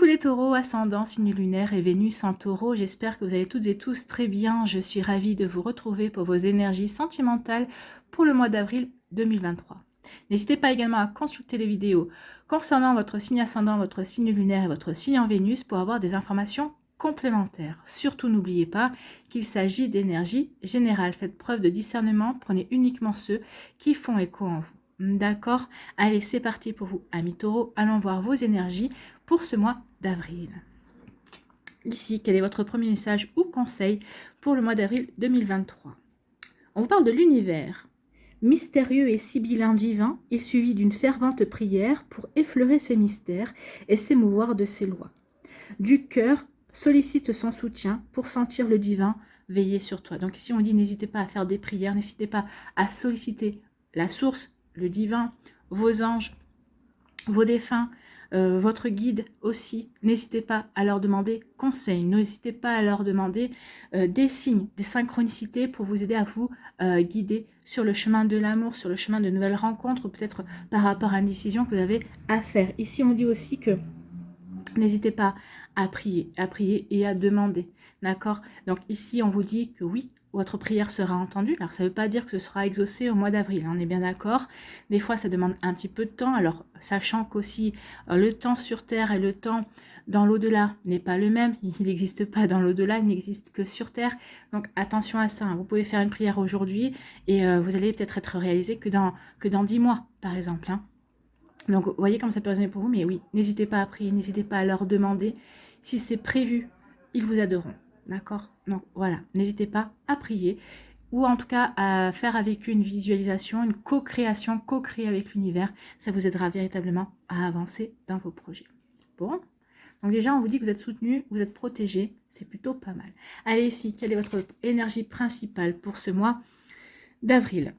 Coucou les taureaux, ascendant, signe lunaire et Vénus en taureau, j'espère que vous allez toutes et tous très bien. Je suis ravie de vous retrouver pour vos énergies sentimentales pour le mois d'avril 2023. N'hésitez pas également à consulter les vidéos concernant votre signe ascendant, votre signe lunaire et votre signe en Vénus pour avoir des informations complémentaires. Surtout n'oubliez pas qu'il s'agit d'énergie générale. Faites preuve de discernement, prenez uniquement ceux qui font écho en vous. D'accord? Allez, c'est parti pour vous, amis taureaux. Allons voir vos énergies pour ce mois d'avril. Ici, quel est votre premier message ou conseil pour le mois d'avril 2023? On vous parle de l'univers. Mystérieux et sibyllin divin, il suivit d'une fervente prière pour effleurer ses mystères et s'émouvoir de ses lois. Du cœur, sollicite son soutien pour sentir le divin veiller sur toi. Donc ici, on dit n'hésitez pas à faire des prières, n'hésitez pas à solliciter la source, le divin, vos anges, vos défunts, votre guide aussi. N'hésitez pas à leur demander conseil, n'hésitez pas à leur demander des signes, des synchronicités pour vous aider à vous guider sur le chemin de l'amour, sur le chemin de nouvelles rencontres, ou peut-être par rapport à une décision que vous avez à faire. Ici, on dit aussi que n'hésitez pas à prier et à demander, d'accord? Donc ici, on vous dit que oui, votre prière sera entendue. Alors, ça ne veut pas dire que ce sera exaucé au mois d'avril, on est bien d'accord. Des fois, ça demande un petit peu de temps. Alors, sachant qu'aussi, le temps sur Terre et le temps dans l'au-delà n'est pas le même. Il n'existe pas dans l'au-delà, il n'existe que sur Terre. Donc, attention à ça. Vous pouvez faire une prière aujourd'hui et vous allez peut-être être réalisé que dans 10 mois, par exemple. Donc, vous voyez comment ça peut résonner pour vous. Mais oui, n'hésitez pas à prier, n'hésitez pas à leur demander. Si c'est prévu, ils vous aideront. D'accord? Donc voilà, n'hésitez pas à prier ou en tout cas à faire avec une visualisation, une co-création, co-créer avec l'univers. Ça vous aidera véritablement à avancer dans vos projets. Bon, donc déjà on vous dit que vous êtes soutenu, vous êtes protégé, c'est plutôt pas mal. Allez ici, quelle est votre énergie principale pour ce mois d'avril?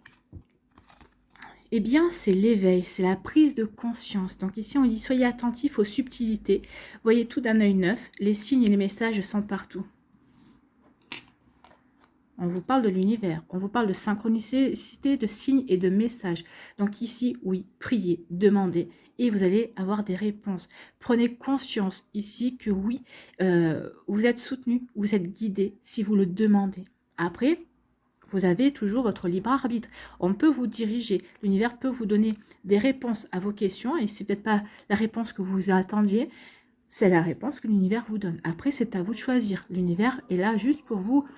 Eh bien, c'est l'éveil, c'est la prise de conscience. Donc ici, on dit soyez attentifs aux subtilités. Voyez tout d'un œil neuf. Les signes et les messages sont partout. On vous parle de l'univers. On vous parle de synchronicité, de signes et de messages. Donc ici, oui, priez, demandez. Et vous allez avoir des réponses. Prenez conscience ici que oui, vous êtes soutenu, vous êtes guidé si vous le demandez. Après, vous avez toujours votre libre arbitre. On peut vous diriger. L'univers peut vous donner des réponses à vos questions. Et c'est peut-être pas la réponse que vous attendiez. C'est la réponse que l'univers vous donne. Après, c'est à vous de choisir. L'univers est là juste pour vous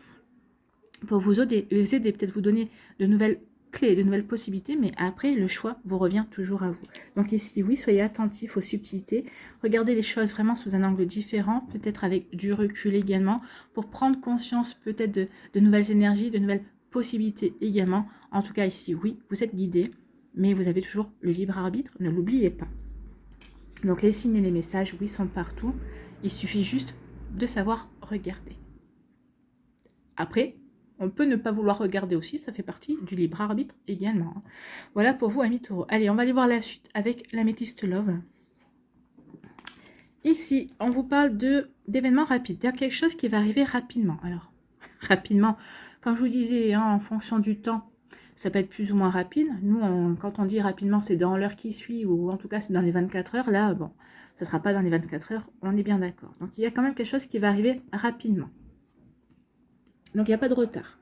aider, peut-être vous donner de nouvelles clés, de nouvelles possibilités. Mais après, le choix vous revient toujours à vous. Donc ici, oui, soyez attentifs aux subtilités. Regardez les choses vraiment sous un angle différent. Peut-être avec du recul également. Pour prendre conscience peut-être de nouvelles énergies, de nouvelles possibilités également. En tout cas ici, oui, vous êtes guidé, mais vous avez toujours le libre arbitre, ne l'oubliez pas. Donc les signes et les messages, oui, sont partout. Il suffit juste de savoir regarder. Après, on peut ne pas vouloir regarder aussi, ça fait partie du libre arbitre également. Voilà pour vous, amis taureaux. Allez, on va aller voir la suite avec l'améthyste love. Ici, on vous parle d'événements rapides, c'est-à-dire quelque chose qui va arriver rapidement. Alors, rapidement, comme je vous disais, en fonction du temps, ça peut être plus ou moins rapide. Nous, quand on dit rapidement, c'est dans l'heure qui suit, ou en tout cas, c'est dans les 24 heures. Là, bon, ça ne sera pas dans les 24 heures, on est bien d'accord. Donc, il y a quand même quelque chose qui va arriver rapidement. Donc, il n'y a pas de retard.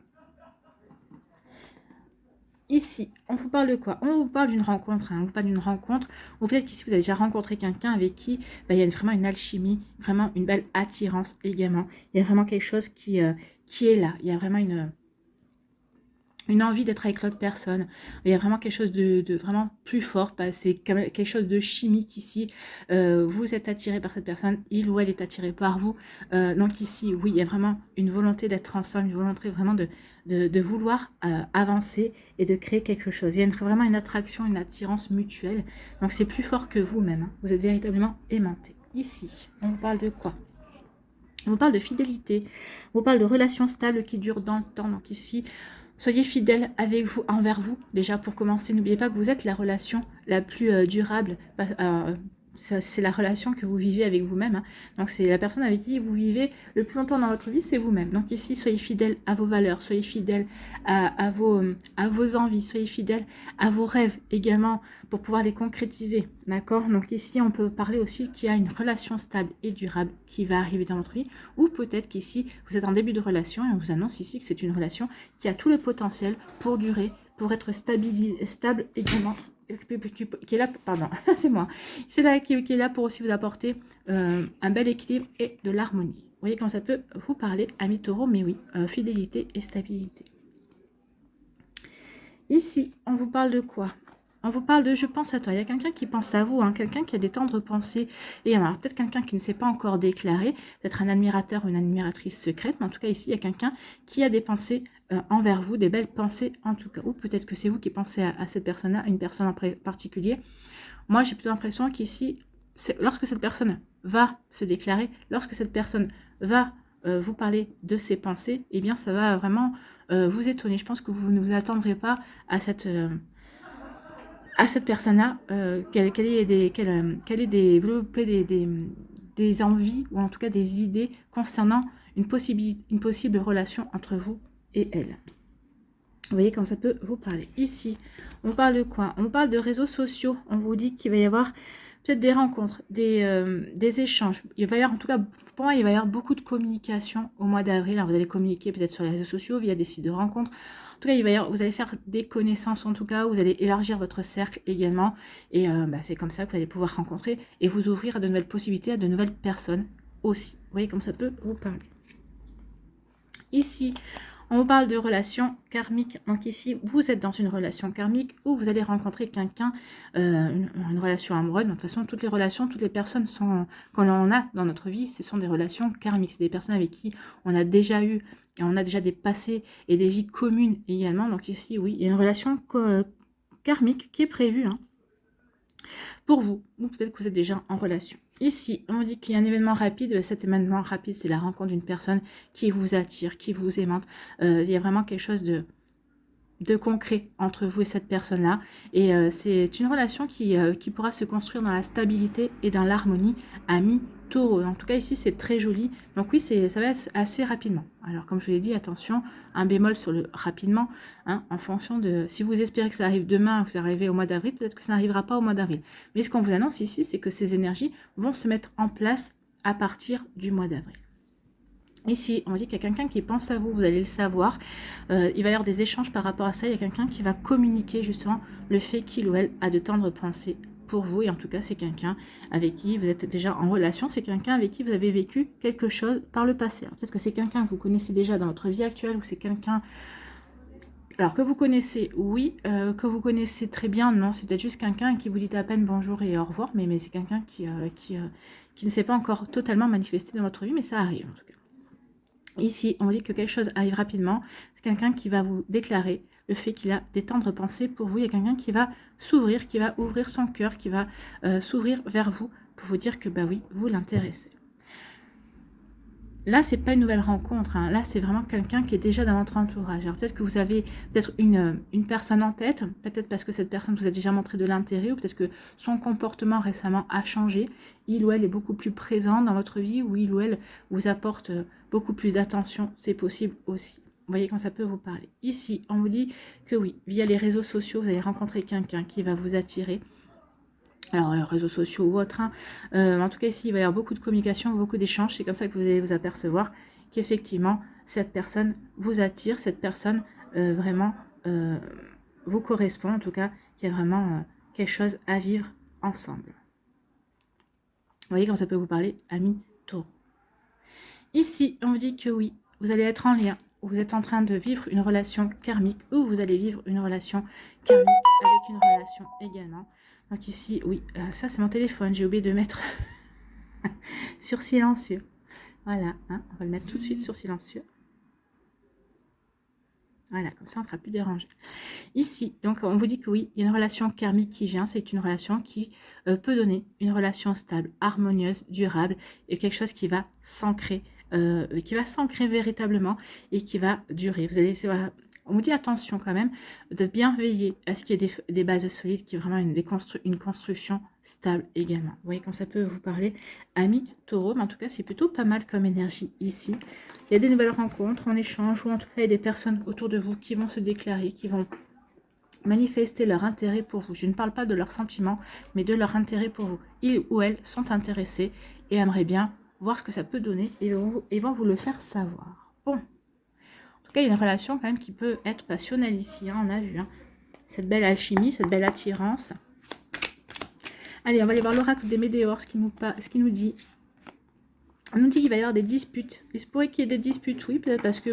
Ici, on vous parle de quoi? On vous parle d'une rencontre, on vous parle d'une rencontre, ou peut-être qu'ici, vous avez déjà rencontré quelqu'un avec qui il y a vraiment une alchimie, vraiment une belle attirance également. Il y a vraiment quelque chose qui est là. Il y a vraiment une envie d'être avec l'autre personne. Il y a vraiment quelque chose de vraiment plus fort. C'est quelque chose de chimique ici. Vous êtes attiré par cette personne, il ou elle est attiré par vous. Donc ici, oui, il y a vraiment une volonté d'être ensemble, une volonté vraiment de vouloir avancer et de créer quelque chose. Il y a vraiment une attraction, une attirance mutuelle. Donc c'est plus fort que vous-même. Vous êtes véritablement aimanté. Ici, on vous parle de quoi? On vous parle de fidélité. On vous parle de relations stables qui durent dans le temps. Donc ici, soyez fidèles avec vous, envers vous. Déjà pour commencer, n'oubliez pas que vous êtes la relation la plus durable c'est la relation que vous vivez avec vous-même, hein. Donc c'est la personne avec qui vous vivez le plus longtemps dans votre vie, c'est vous-même. Donc ici, soyez fidèle à vos valeurs, soyez fidèle à vos envies, soyez fidèle à vos rêves également pour pouvoir les concrétiser, d'accord? Donc ici, on peut parler aussi qu'il y a une relation stable et durable qui va arriver dans votre vie, ou peut-être qu'ici, vous êtes en début de relation et on vous annonce ici que c'est une relation qui a tout le potentiel pour durer, pour être stable également, qui est là, pardon, c'est moi, c'est là qui est là pour aussi vous apporter un bel équilibre et de l'harmonie. Vous voyez quand ça peut vous parler, amis taureaux, mais oui, fidélité et stabilité. Ici, on vous parle de quoi? On vous parle de « je pense à toi ». Il y a quelqu'un qui pense à vous, hein, quelqu'un qui a des tendres pensées. Et alors, peut-être quelqu'un qui ne s'est pas encore déclaré, peut-être un admirateur ou une admiratrice secrète. Mais en tout cas, ici, il y a quelqu'un qui a des pensées envers vous, des belles pensées en tout cas. Ou peut-être que c'est vous qui pensez à cette personne-là, une personne en particulier. Moi, j'ai plutôt l'impression qu'ici, lorsque cette personne va se déclarer, lorsque cette personne va vous parler de ses pensées, eh bien, ça va vraiment vous étonner. Je pense que vous ne vous attendrez pas à cette personne-là, qu'elle ait développé des envies, ou en tout cas des idées concernant une possible relation entre vous et elle. Vous voyez comme ça peut vous parler. Ici, on parle de quoi? On parle de réseaux sociaux. On vous dit qu'il va y avoir peut-être des rencontres, des échanges. Il va y avoir, en tout cas, pour moi, il va y avoir beaucoup de communication au mois d'avril. Alors, vous allez communiquer peut-être sur les réseaux sociaux, via des sites de rencontres. En tout cas, vous allez faire des connaissances, en tout cas. Vous allez élargir votre cercle également. Et c'est comme ça que vous allez pouvoir rencontrer et vous ouvrir à de nouvelles possibilités, à de nouvelles personnes aussi. Vous voyez comme ça peut vous parler. Ici, on vous parle de relations karmiques. Donc ici, vous êtes dans une relation karmique où vous allez rencontrer quelqu'un, une relation amoureuse. De toute façon, toutes les relations, toutes les personnes qu'on a dans notre vie, ce sont des relations karmiques. C'est des personnes avec qui on a déjà des passés et des vies communes également. Donc ici, oui, il y a une relation karmique qui est prévue, hein, pour vous. Ou peut-être que vous êtes déjà en relation. Ici, on dit qu'il y a un événement rapide. Cet événement rapide, c'est la rencontre d'une personne qui vous attire, qui vous aimante. Il y a vraiment quelque chose de concret entre vous et cette personne-là. Et c'est une relation qui pourra se construire dans la stabilité et dans l'harmonie à mi-taureau. En tout cas, ici, c'est très joli. Donc oui, ça va être assez rapidement. Alors, comme je vous l'ai dit, attention, un bémol sur le rapidement, hein, en fonction de... Si vous espérez que ça arrive demain, vous arrivez au mois d'avril, peut-être que ça n'arrivera pas au mois d'avril. Mais ce qu'on vous annonce ici, c'est que ces énergies vont se mettre en place à partir du mois d'avril. Ici, on dit qu'il y a quelqu'un qui pense à vous, vous allez le savoir. Il va y avoir des échanges par rapport à ça. Il y a quelqu'un qui va communiquer justement le fait qu'il ou elle a de tendres pensées pour vous. Et en tout cas, c'est quelqu'un avec qui vous êtes déjà en relation. C'est quelqu'un avec qui vous avez vécu quelque chose par le passé. Peut-être que c'est quelqu'un que vous connaissez déjà dans votre vie actuelle, ou c'est quelqu'un... Alors, que vous connaissez, oui. Que vous connaissez très bien, non. C'est peut-être juste quelqu'un qui vous dit à peine bonjour et au revoir. Mais c'est quelqu'un qui ne s'est pas encore totalement manifesté dans votre vie. Mais ça arrive, en tout cas. Ici, on dit que quelque chose arrive rapidement. C'est quelqu'un qui va vous déclarer le fait qu'il a des tendres pensées pour vous. Il y a quelqu'un qui va s'ouvrir, qui va ouvrir son cœur, qui va s'ouvrir vers vous pour vous dire que, bah oui, vous l'intéressez. Là, c'est pas une nouvelle rencontre, hein. Là, c'est vraiment quelqu'un qui est déjà dans votre entourage. Alors, peut-être que vous avez une personne en tête, peut-être parce que cette personne vous a déjà montré de l'intérêt, ou peut-être que son comportement récemment a changé. Il ou elle est beaucoup plus présent dans votre vie, ou il ou elle vous apporte beaucoup plus d'attention. C'est possible aussi. Vous voyez quand ça peut vous parler. Ici, on vous dit que oui, via les réseaux sociaux, vous allez rencontrer quelqu'un qui va vous attirer. Alors, les réseaux sociaux ou autres, hein. En tout cas, ici, il va y avoir beaucoup de communication, beaucoup d'échanges. C'est comme ça que vous allez vous apercevoir qu'effectivement, cette personne vous attire, cette personne vraiment vous correspond. En tout cas, qu'il y a vraiment quelque chose à vivre ensemble. Vous voyez comment ça peut vous parler, amis taureaux. Ici, on vous dit que oui, vous allez être en lien. Vous êtes en train de vivre une relation karmique, ou vous allez vivre une relation karmique avec une relation également. Donc ici, oui, ça c'est mon téléphone, j'ai oublié de mettre sur silencieux. Voilà, hein, on va le mettre tout de suite sur silencieux. Voilà, comme ça on ne sera plus dérangé. Ici, donc on vous dit que oui, il y a une relation karmique qui vient, c'est une relation qui peut donner une relation stable, harmonieuse, durable, et quelque chose qui va s'ancrer qui va s'ancrer véritablement et qui va durer. Vous allez, on vous dit attention quand même de bien veiller à ce qu'il y ait des bases solides, qui est vraiment une construction stable également. Vous voyez comme ça peut vous parler, amis taureau, mais en tout cas c'est plutôt pas mal comme énergie ici. Il y a des nouvelles rencontres en échange, ou en tout cas il y a des personnes autour de vous qui vont se déclarer, qui vont manifester leur intérêt pour vous. Je ne parle pas de leurs sentiments, mais de leur intérêt pour vous. Ils ou elles sont intéressés et aimeraient bien voir ce que ça peut donner et vont vous le faire savoir. Bon. En tout cas, il y a une relation quand même qui peut être passionnelle ici, hein, on a vu. Hein. Cette belle alchimie, cette belle attirance. Allez, on va aller voir l'oracle des Météores, ce qui nous dit. On nous dit qu'il va y avoir des disputes. Il se pourrait qu'il y ait des disputes, oui, peut-être parce que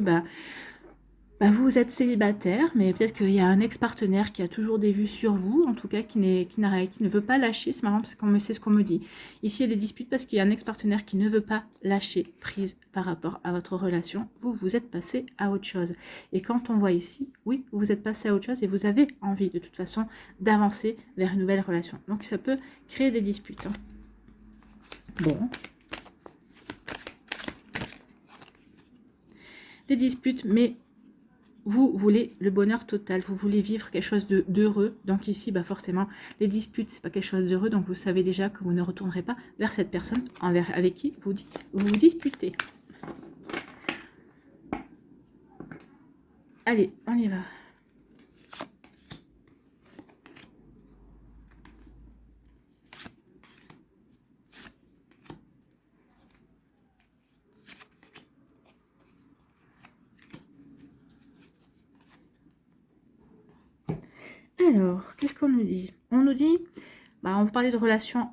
vous êtes célibataire, mais peut-être qu'il y a un ex-partenaire qui a toujours des vues sur vous, en tout cas qui ne veut pas lâcher. C'est marrant parce que c'est ce qu'on me dit. Ici, il y a des disputes parce qu'il y a un ex-partenaire qui ne veut pas lâcher prise par rapport à votre relation. Vous êtes passé à autre chose. Et quand on voit ici, oui, vous êtes passé à autre chose et vous avez envie de toute façon d'avancer vers une nouvelle relation. Donc ça peut créer des disputes. Hein. Bon. Des disputes, mais vous voulez le bonheur total, vous voulez vivre quelque chose d'heureux. Donc ici, forcément, les disputes, c'est pas quelque chose d'heureux. Donc vous savez déjà que vous ne retournerez pas vers cette personne avec qui vous vous disputez. Allez, on y va. Alors, qu'est-ce qu'on nous dit? On nous dit, on vous parlait de relations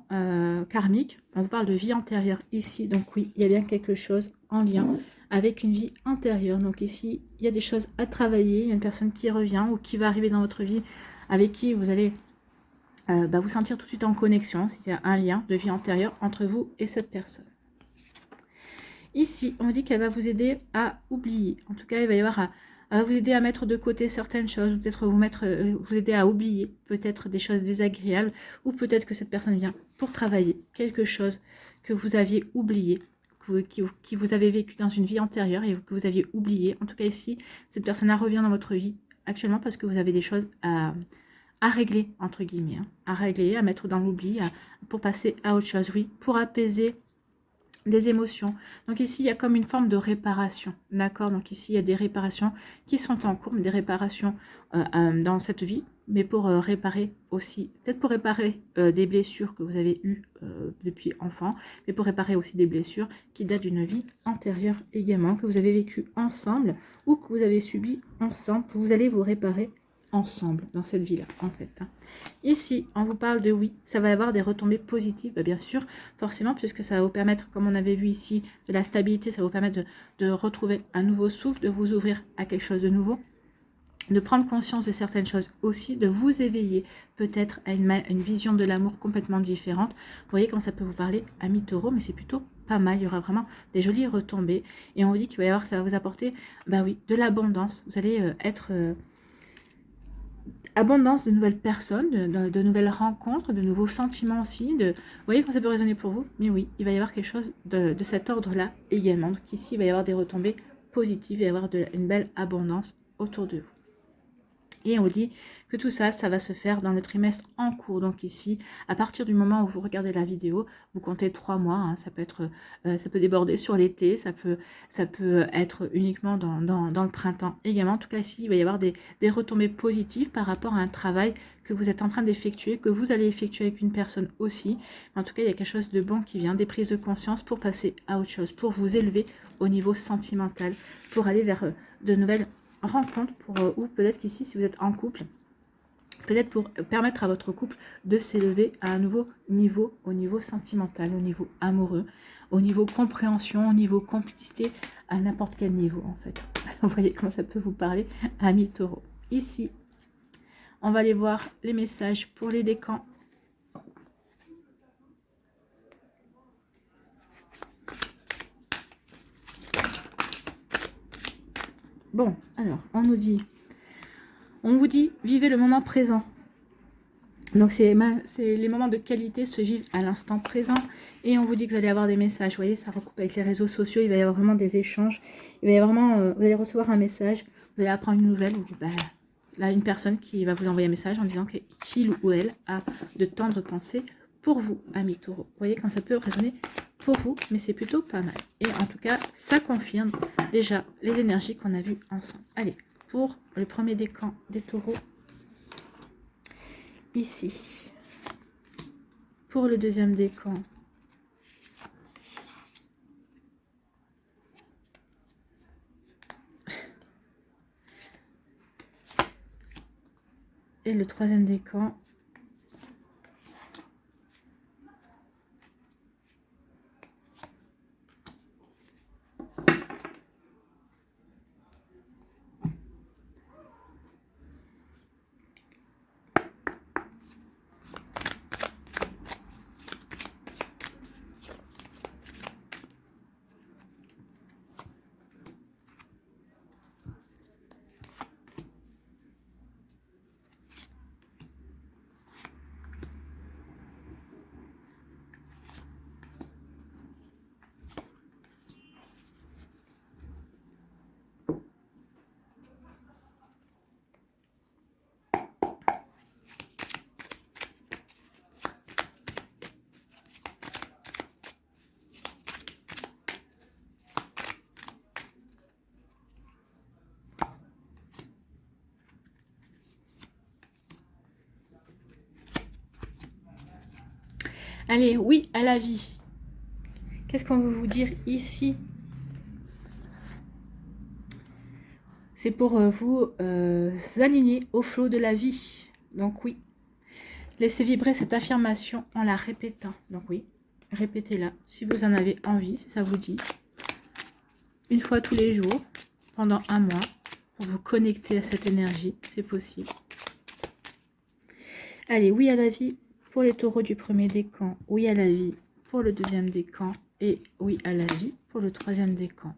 karmiques, on vous parle de vie antérieure ici. Donc oui, il y a bien quelque chose en lien avec une vie antérieure. Donc ici, il y a des choses à travailler, il y a une personne qui revient ou qui va arriver dans votre vie, avec qui vous allez vous sentir tout de suite en connexion, s'il y a un lien de vie antérieure entre vous et cette personne. Ici, on dit qu'elle va vous aider à oublier. En tout cas, il va y avoir elle va vous aider à mettre de côté certaines choses, ou peut-être vous aider à oublier peut-être des choses désagréables, ou peut-être que cette personne vient pour travailler quelque chose que vous aviez oublié, qui vous avez vécu dans une vie antérieure et que vous aviez oublié. En tout cas ici, cette personne revient dans votre vie actuellement parce que vous avez des choses à régler, entre guillemets, hein, à régler, à mettre dans l'oubli, pour passer à autre chose, oui, pour apaiser des émotions. Donc ici, il y a comme une forme de réparation, d'accord? Donc ici, il y a des réparations qui sont en cours, mais des réparations dans cette vie, mais pour réparer aussi, peut-être pour réparer des blessures que vous avez eues depuis enfant, mais pour réparer aussi des blessures qui datent d'une vie antérieure également, que vous avez vécues ensemble ou que vous avez subies ensemble. Vous allez vous réparer ensemble dans cette vie-là, en fait. Hein. Ici, on vous parle de oui, ça va avoir des retombées positives, bien sûr, forcément, puisque ça va vous permettre, comme on avait vu ici, de la stabilité, ça va vous permettre de retrouver un nouveau souffle, de vous ouvrir à quelque chose de nouveau, de prendre conscience de certaines choses aussi, de vous éveiller peut-être à une vision de l'amour complètement différente. Vous voyez comment ça peut vous parler, amis taureau, mais c'est plutôt pas mal, il y aura vraiment des jolies retombées, et on vous dit qu'il va y avoir, ça va vous apporter, oui, de l'abondance, vous allez être... abondance de nouvelles personnes, de nouvelles rencontres, de nouveaux sentiments aussi. Vous voyez comment ça peut résonner pour vous? Mais oui, il va y avoir quelque chose de cet ordre-là également. Donc ici, il va y avoir des retombées positives, il va y avoir une belle abondance autour de vous. Et on vous dit que tout ça, ça va se faire dans le trimestre en cours. Donc ici, à partir du moment où vous regardez la vidéo, vous comptez 3 mois. Hein, ça peut déborder sur l'été, ça peut être uniquement dans le printemps également. En tout cas, ici, il va y avoir des retombées positives par rapport à un travail que vous êtes en train d'effectuer, que vous allez effectuer avec une personne aussi. En tout cas, il y a quelque chose de bon qui vient, des prises de conscience pour passer à autre chose, pour vous élever au niveau sentimental, pour aller vers de nouvelles rencontre ou peut-être qu'ici si vous êtes en couple, peut-être pour permettre à votre couple de s'élever à un nouveau niveau, au niveau sentimental, au niveau amoureux, au niveau compréhension, au niveau complicité, à n'importe quel niveau en fait. Vous voyez comment ça peut vous parler, amis taureaux. Ici, on va aller voir les messages pour les décans. Bon, alors, on vous dit, vivez le moment présent. Donc, c'est les moments de qualité se vivent à l'instant présent. Et on vous dit que vous allez avoir des messages. Vous voyez, ça recoupe avec les réseaux sociaux. Il va y avoir vraiment des échanges. Il va y avoir vraiment, vous allez recevoir un message. Vous allez apprendre une nouvelle. Ou, bah, là, une personne qui va vous envoyer un message en disant qu'il ou elle a de tendres pensées pour vous, amis taureaux. Vous voyez quand ça peut résonner pour vous, mais c'est plutôt pas mal. Et en tout cas, ça confirme déjà les énergies qu'on a vues ensemble. Allez, pour le premier décan des taureaux, ici. Pour le deuxième décan, et le troisième décan. Allez, oui à la vie. Qu'est-ce qu'on veut vous dire ici? C'est pour vous aligner au flot de la vie. Donc oui, laissez vibrer cette affirmation en la répétant. Donc oui, répétez-la si vous en avez envie, si ça vous dit. Une fois tous les jours, pendant un mois, pour vous connecter à cette énergie, c'est possible. Allez, oui à la vie pour les taureaux du premier décan, oui à la vie pour le deuxième décan et oui à la vie pour le troisième décan.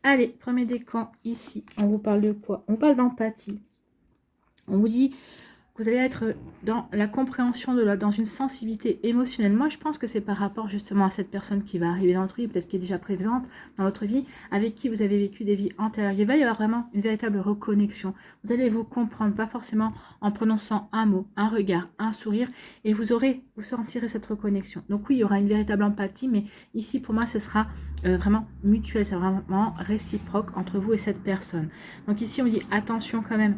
Allez, premier décan ici, on vous parle de quoi? On parle d'empathie. On vous dit que vous allez être dans la compréhension de l'autre, dans une sensibilité émotionnelle. Moi, je pense que c'est par rapport justement à cette personne qui va arriver dans votre vie, peut-être qui est déjà présente dans votre vie, avec qui vous avez vécu des vies antérieures. Il va y avoir vraiment une véritable reconnexion. Vous allez vous comprendre, pas forcément en prononçant un mot, un regard, un sourire, et vous sentirez cette reconnexion. Donc oui, il y aura une véritable empathie, mais ici, pour moi, ce sera vraiment mutuel, c'est vraiment réciproque entre vous et cette personne. Donc ici, on dit attention quand même.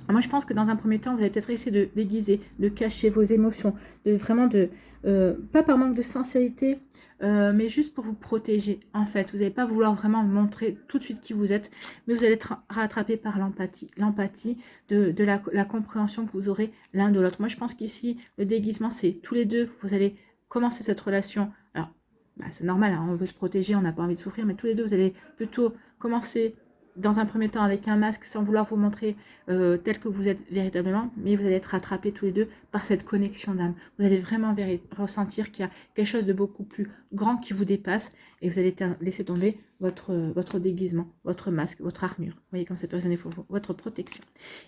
Moi, je pense que dans un premier temps, vous allez peut-être essayer de déguiser, de cacher vos émotions, pas par manque de sincérité, mais juste pour vous protéger, en fait. Vous n'allez pas vouloir vraiment montrer tout de suite qui vous êtes, mais vous allez être rattrapé par l'empathie. L'empathie de la compréhension que vous aurez l'un de l'autre. Moi, je pense qu'ici, le déguisement, c'est tous les deux, vous allez commencer cette relation. Alors, bah, c'est normal, hein, on veut se protéger, on n'a pas envie de souffrir, mais tous les deux, vous allez plutôt commencer dans un premier temps avec un masque sans vouloir vous montrer tel que vous êtes véritablement, mais vous allez être rattrapés tous les deux par cette connexion d'âme. Vous allez vraiment ressentir qu'il y a quelque chose de beaucoup plus grand qui vous dépasse et vous allez laisser tomber votre déguisement, votre masque, votre armure. Vous voyez comme ça peut résonner pour vous, votre protection.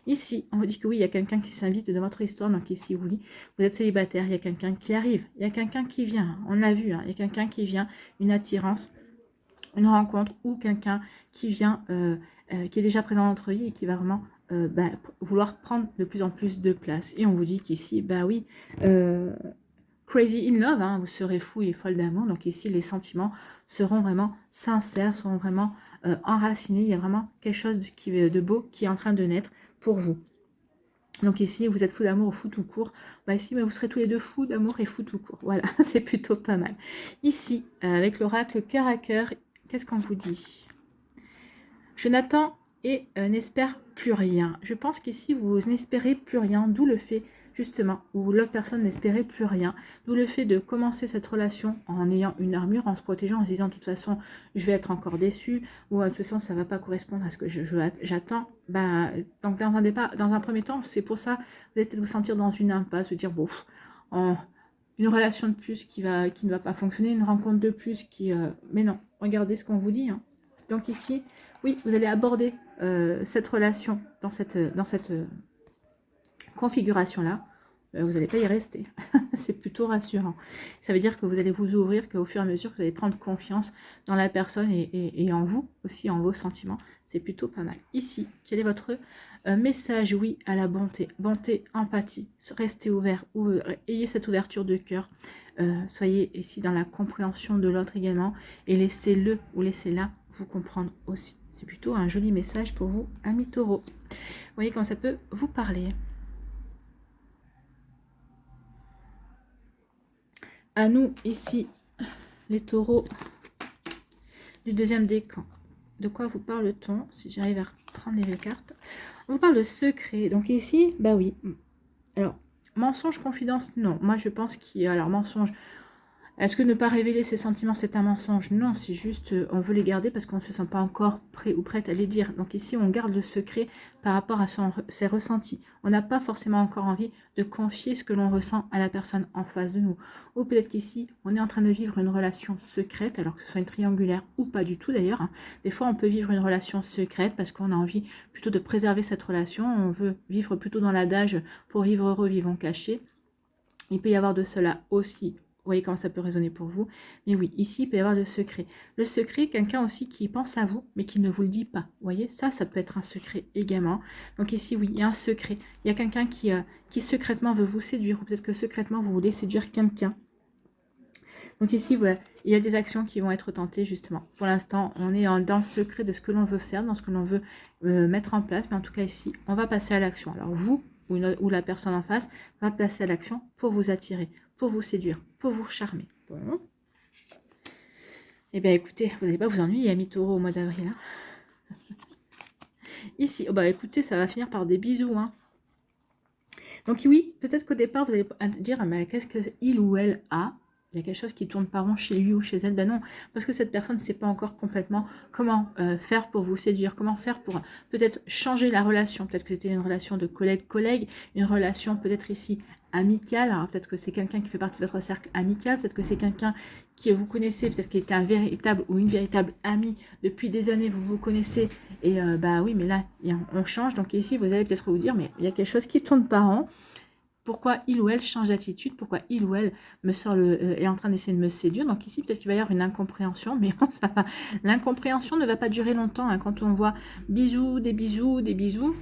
Ici, on vous dit que oui, il y a quelqu'un qui s'invite dans votre histoire, donc ici, oui, vous êtes célibataire, il y a quelqu'un qui arrive, il y a quelqu'un qui vient, on l'a vu, hein, il y a quelqu'un qui vient, une attirance, une rencontre ou quelqu'un qui vient, qui est déjà présent dans notre vie et qui va vraiment vouloir prendre de plus en plus de place. Et on vous dit qu'ici, bah oui, crazy in love, hein, vous serez fou et folle d'amour. Donc ici, les sentiments seront vraiment sincères, seront vraiment enracinés. Il y a vraiment quelque chose de beau qui est en train de naître pour vous. Donc ici, vous êtes fou d'amour ou fou tout court. Bah ici, vous serez tous les deux fous d'amour et fou tout court. Voilà, c'est plutôt pas mal. Ici, avec l'oracle cœur à cœur, qu'est-ce qu'on vous dit? Je n'attends et n'espère plus rien. Je pense qu'ici, vous n'espérez plus rien, d'où le fait, justement, où l'autre personne n'espérait plus rien, d'où le fait de commencer cette relation en ayant une armure, en se protégeant, en se disant, de toute façon, je vais être encore déçu, ou de toute façon, ça ne va pas correspondre à ce que j'attends. Bah, donc, dans un premier temps, c'est pour ça, vous allez peut-être vous sentir dans une impasse, vous dire, bon, une relation de plus qui ne va pas fonctionner, une rencontre de plus qui... mais non, regardez ce qu'on vous dit. Hein. Donc ici, oui, vous allez aborder cette relation dans cette configuration-là. Vous n'allez pas y rester. C'est plutôt rassurant. Ça veut dire que vous allez vous ouvrir, qu'au fur et à mesure, vous allez prendre confiance dans la personne et en vous, aussi en vos sentiments. C'est plutôt pas mal. Ici, quel est votre message? Oui, à la bonté. Bonté, empathie. Restez ouvert. Ayez cette ouverture de cœur. Soyez ici dans la compréhension de l'autre également. Et laissez-le ou laissez-la vous comprendre aussi. C'est plutôt un joli message pour vous, amis taureaux. Vous voyez comment ça peut vous parler. À nous, ici, les taureaux du deuxième décan. De quoi vous parle-t-on? Si j'arrive à prendre les cartes. On vous parle de secret. Donc ici, bah oui. Alors, mensonge, confidence, non. Moi, je pense qu'il y a... Alors, mensonge... Est-ce que ne pas révéler ses sentiments, c'est un mensonge? Non, c'est juste, on veut les garder parce qu'on ne se sent pas encore prêt ou prête à les dire. Donc ici, on garde le secret par rapport à ses ressentis. On n'a pas forcément encore envie de confier ce que l'on ressent à la personne en face de nous. Ou peut-être qu'ici, on est en train de vivre une relation secrète, alors que ce soit une triangulaire ou pas du tout d'ailleurs. Hein. Des fois, on peut vivre une relation secrète parce qu'on a envie plutôt de préserver cette relation. On veut vivre plutôt dans l'adage « pour vivre heureux, vivons cachés ». Il peut y avoir de cela aussi. Vous voyez comment ça peut résonner pour vous. Mais oui, ici, il peut y avoir de secret. Le secret, quelqu'un aussi qui pense à vous, mais qui ne vous le dit pas. Vous voyez, ça peut être un secret également. Donc ici, oui, il y a un secret. Il y a quelqu'un qui secrètement veut vous séduire, ou peut-être que secrètement, vous voulez séduire quelqu'un. Donc ici, voilà, il y a des actions qui vont être tentées, justement. Pour l'instant, on est dans le secret de ce que l'on veut faire, dans ce que l'on veut mettre en place. Mais en tout cas, ici, on va passer à l'action. Alors vous, ou la personne en face, va passer à l'action pour vous attirer, pour vous séduire, pour vous charmer. Bon. Eh bien, écoutez, vous n'allez pas vous ennuyer, amis taureaux, au mois d'avril. Hein. Ici, oh bah écoutez, ça va finir par des bisous. Hein. Donc oui, peut-être qu'au départ, vous allez dire, mais qu'est-ce qu'il ou elle a? Il y a quelque chose qui tourne pas rond chez lui ou chez elle. Ben non, parce que cette personne ne sait pas encore complètement comment faire pour vous séduire, comment faire pour peut-être changer la relation. Peut-être que c'était une relation de collègue-collègue, une relation peut-être ici amicale. Alors peut-être que c'est quelqu'un qui fait partie de votre cercle amical, peut-être que c'est quelqu'un que vous connaissez, peut-être qu'il était un véritable ou une véritable amie depuis des années, vous vous connaissez. Et bah oui, mais là, on change. Donc ici, vous allez peut-être vous dire, mais il y a quelque chose qui tourne pas rond. Pourquoi il ou elle change d'attitude, pourquoi il ou elle me sort est en train d'essayer de me séduire. Donc ici, peut-être qu'il va y avoir une incompréhension, mais bon, ça va. L'incompréhension ne va pas durer longtemps. Hein. Quand on voit bisous, des bisous,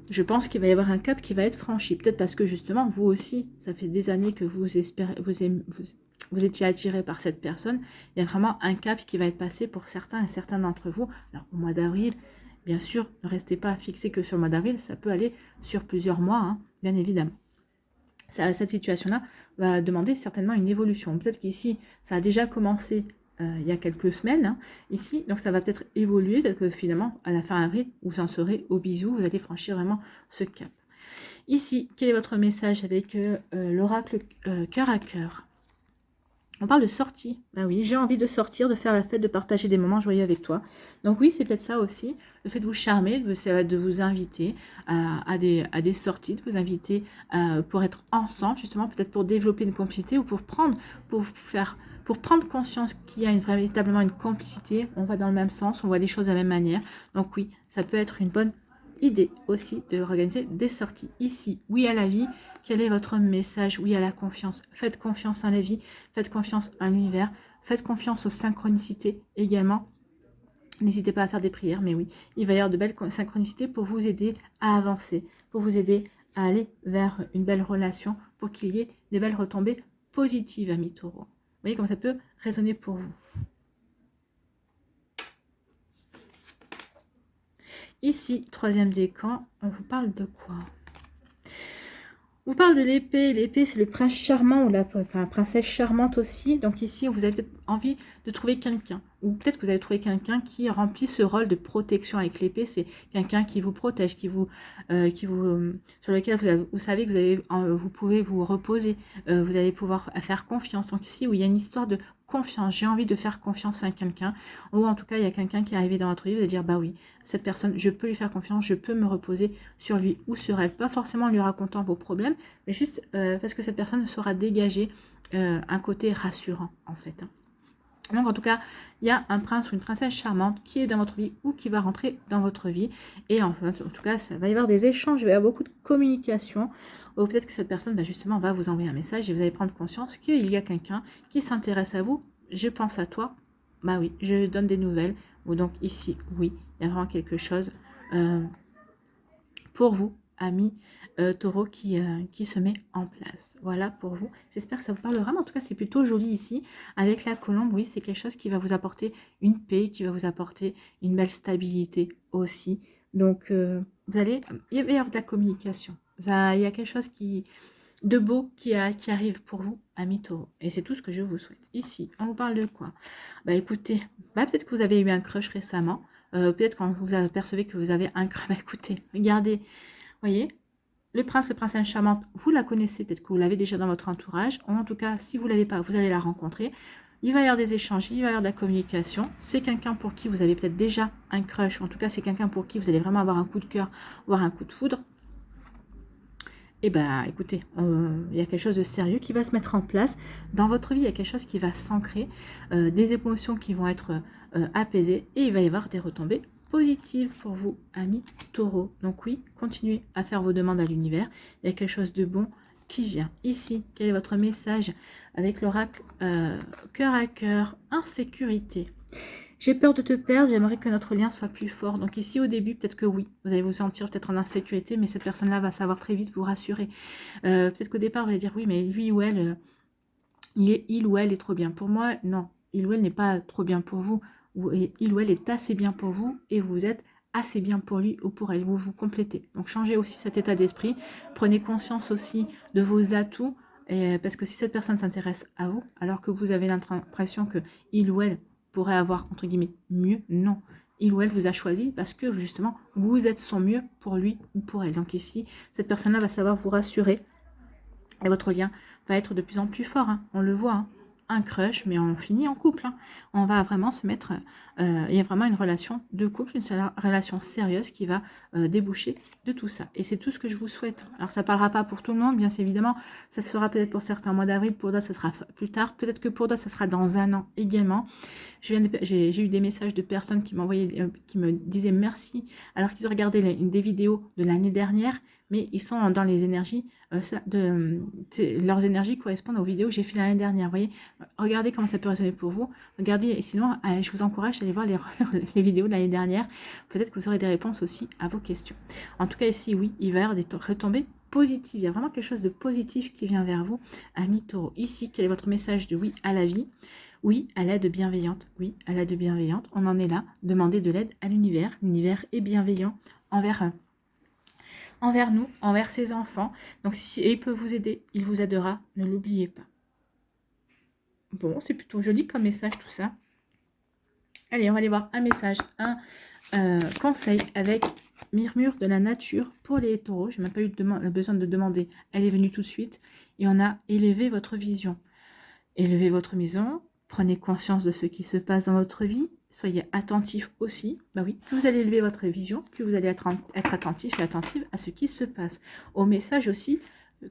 je pense qu'il va y avoir un cap qui va être franchi. Peut-être parce que justement, vous aussi, ça fait des années que vous étiez attiré par cette personne. Il y a vraiment un cap qui va être passé pour certains et certains d'entre vous. Alors, au mois d'avril, bien sûr, ne restez pas fixé que sur le mois d'avril, ça peut aller sur plusieurs mois, hein, bien évidemment. Cette situation-là va demander certainement une évolution. Peut-être qu'ici, ça a déjà commencé il y a quelques semaines, hein, ici, donc ça va peut-être évoluer, peut-être que finalement, à la fin avril, vous en serez au bisou, vous allez franchir vraiment ce cap. Ici, quel est votre message avec l'oracle cœur à cœur? On parle de sortie. Ben oui, j'ai envie de sortir, de faire la fête, de partager des moments joyeux avec toi. Donc oui, c'est peut-être ça aussi. Le fait de vous charmer, ça va être de vous inviter à des sorties, de vous inviter pour être ensemble, justement, peut-être pour développer une complicité ou pour prendre conscience qu'il y a véritablement une complicité. On va dans le même sens, on voit les choses de la même manière. Donc oui, ça peut être une bonne idée aussi de organiser des sorties. Ici, oui à la vie. Quel est votre message? Oui à la confiance. Faites confiance à la vie, faites confiance à l'univers, faites confiance aux synchronicités également. N'hésitez pas à faire des prières, mais oui, il va y avoir de belles synchronicités pour vous aider à avancer, pour vous aider à aller vers une belle relation, pour qu'il y ait des belles retombées positives, amis taureaux. Vous voyez comment ça peut résonner pour vous. Ici, troisième décan, on vous parle de quoi? On vous parle de l'épée. L'épée, c'est le prince charmant ou la princesse charmante aussi. Donc ici, vous avez peut-être envie de trouver quelqu'un. ou peut-être que vous avez trouvé quelqu'un qui remplit ce rôle de protection avec l'épée. C'est quelqu'un qui vous protège, sur lequel vous savez que vous pouvez vous reposer, vous allez pouvoir faire confiance. Donc ici, où il y a une histoire de confiance, j'ai envie de faire confiance à quelqu'un, ou en tout cas, il y a quelqu'un qui est arrivé dans votre vie, vous allez dire, bah oui, cette personne, je peux lui faire confiance, je peux me reposer sur lui ou sur elle. Pas forcément en lui racontant vos problèmes, mais juste parce que cette personne saura dégager un côté rassurant, en fait. Donc en tout cas, il y a un prince ou une princesse charmante qui est dans votre vie ou qui va rentrer dans votre vie. Et en tout cas, ça va y avoir des échanges, il va y avoir beaucoup de communication. Ou peut-être que cette personne, justement, va vous envoyer un message et vous allez prendre conscience qu'il y a quelqu'un qui s'intéresse à vous. Je pense à toi. Bah oui, je donne des nouvelles. Ou donc ici, oui, il y a vraiment quelque chose pour vous, amis taureau, qui se met en place. Voilà pour vous. J'espère que ça vous parlera. Mais en tout cas, c'est plutôt joli ici. Avec la colombe, oui, c'est quelque chose qui va vous apporter une paix, qui va vous apporter une belle stabilité aussi. Donc, il va y avoir de la communication. Il y a quelque chose de beau qui arrive pour vous, amis taureau. Et c'est tout ce que je vous souhaite. Ici, on vous parle de quoi? Écoutez, peut-être que vous avez eu un crush récemment. Peut-être quand vous apercevez que vous avez un crush. Écoutez, regardez, voyez, le prince, la princesse charmante, vous la connaissez, peut-être que vous l'avez déjà dans votre entourage. En tout cas, si vous ne l'avez pas, vous allez la rencontrer. Il va y avoir des échanges, il va y avoir de la communication. C'est quelqu'un pour qui vous avez peut-être déjà un crush. En tout cas, c'est quelqu'un pour qui vous allez vraiment avoir un coup de cœur, voire un coup de foudre. Et écoutez, il y a quelque chose de sérieux qui va se mettre en place. Dans votre vie, il y a quelque chose qui va s'ancrer, des émotions qui vont être apaisées et il va y avoir des retombées positives pour vous, amis taureaux. Donc oui, continuez à faire vos demandes à l'univers. Il y a quelque chose de bon qui vient. Ici, quel est votre message avec l'oracle cœur à cœur, insécurité? J'ai peur de te perdre, j'aimerais que notre lien soit plus fort. Donc ici, au début, peut-être que oui, vous allez vous sentir peut-être en insécurité, mais cette personne-là va savoir très vite vous rassurer. Peut-être qu'au départ, vous allez dire, oui, mais lui ou elle, il ou elle est trop bien pour moi. Non, il ou elle n'est pas trop bien pour vous. Il ou elle est assez bien pour vous et vous êtes assez bien pour lui ou pour elle. Vous vous complétez. Donc changez aussi cet état d'esprit. Prenez conscience aussi de vos atouts. Parce que si cette personne s'intéresse à vous, alors que vous avez l'impression que il ou elle pourrait avoir, entre guillemets, mieux, non. Il ou elle vous a choisi parce que, justement, vous êtes son mieux pour lui ou pour elle. Donc ici, cette personne-là va savoir vous rassurer et votre lien va être de plus en plus fort. Hein. On le voit, hein. Un crush, mais on finit en couple. Hein. On va vraiment se mettre... il y a vraiment une relation de couple, une relation sérieuse qui va déboucher de tout ça. Et c'est tout ce que je vous souhaite. Alors, ça ne parlera pas pour tout le monde, bien évidemment. Ça se fera peut-être pour certains au mois d'avril, pour d'autres, ça sera plus tard. Peut-être que pour d'autres, ça sera dans un an également. J'ai eu des messages de personnes qui m'envoyaient, qui me disaient merci, alors qu'ils ont regardé des vidéos de l'année dernière, mais ils sont dans les énergies, leurs énergies correspondent aux vidéos que j'ai fait l'année dernière. Vous voyez, regardez comment ça peut résonner pour vous. Regardez, et sinon, je vous encourage à aller voir les vidéos de l'année dernière. Peut-être que vous aurez des réponses aussi à vos questions. En tout cas, ici, oui, il va y avoir des retombées positives. Il y a vraiment quelque chose de positif qui vient vers vous, amis taureaux. Ici, quel est votre message de oui à la vie? Oui, à l'aide bienveillante. Oui, à l'aide bienveillante. On en est là. Demandez de l'aide à l'univers. L'univers est bienveillant envers nous, envers ses enfants. Donc, si il peut vous aider, il vous aidera. Ne l'oubliez pas. Bon, c'est plutôt joli comme message tout ça. Allez, on va aller voir un message, un conseil avec murmure de la nature pour les taureaux. Je n'ai même pas eu besoin de demander. Elle est venue tout de suite. Et on a élevé votre vision. Élevez votre maison. Prenez conscience de ce qui se passe dans votre vie. Soyez attentif aussi. Bah oui, plus vous allez élever votre vision, plus vous allez être attentif et attentive à ce qui se passe. Au message aussi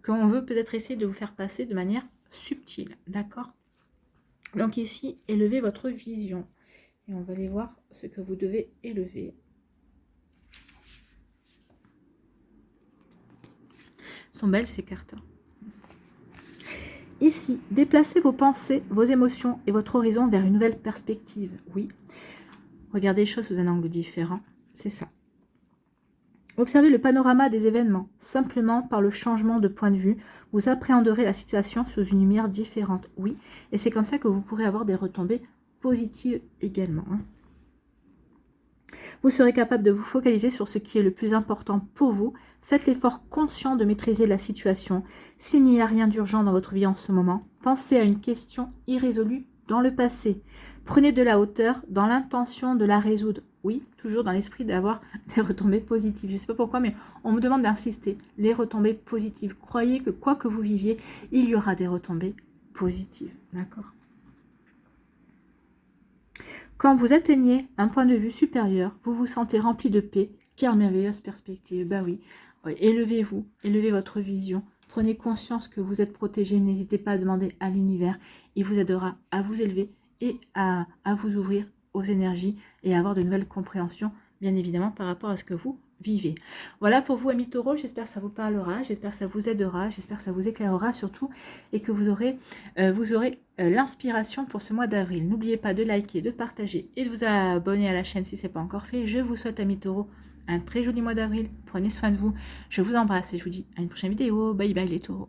qu'on veut peut-être essayer de vous faire passer de manière subtile. D'accord? Donc ici, élevez votre vision. Et on va aller voir ce que vous devez élever. Elles sont belles ces cartes. Ici, déplacez vos pensées, vos émotions et votre horizon vers une nouvelle perspective. Oui, regardez les choses sous un angle différent. C'est ça. Observez le panorama des événements. Simplement par le changement de point de vue, vous appréhenderez la situation sous une lumière différente. Oui, et c'est comme ça que vous pourrez avoir des retombées positives également. Hein. Vous serez capable de vous focaliser sur ce qui est le plus important pour vous. Faites l'effort conscient de maîtriser la situation. S'il n'y a rien d'urgent dans votre vie en ce moment, pensez à une question irrésolue dans le passé. Prenez de la hauteur dans l'intention de la résoudre. Oui, toujours dans l'esprit d'avoir des retombées positives. Je ne sais pas pourquoi, mais on me demande d'insister. Les retombées positives. Croyez que quoi que vous viviez, il y aura des retombées positives. D'accord? Quand vous atteignez un point de vue supérieur, vous vous sentez rempli de paix. Quelle merveilleuse perspective. Bah oui. Oui. Élevez-vous, élevez votre vision. Prenez conscience que vous êtes protégé. N'hésitez pas à demander à l'univers. Il vous aidera à vous élever et à vous ouvrir aux énergies et à avoir de nouvelles compréhensions, bien évidemment, par rapport à ce que vous vivez. Voilà pour vous, amis taureaux. J'espère que ça vous parlera, j'espère que ça vous aidera, j'espère que ça vous éclairera surtout et que vous aurez l'inspiration pour ce mois d'avril. N'oubliez pas de liker, de partager et de vous abonner à la chaîne si ce n'est pas encore fait. Je vous souhaite, amis taureaux, un très joli mois d'avril. Prenez soin de vous. Je vous embrasse et je vous dis à une prochaine vidéo. Bye bye les taureaux.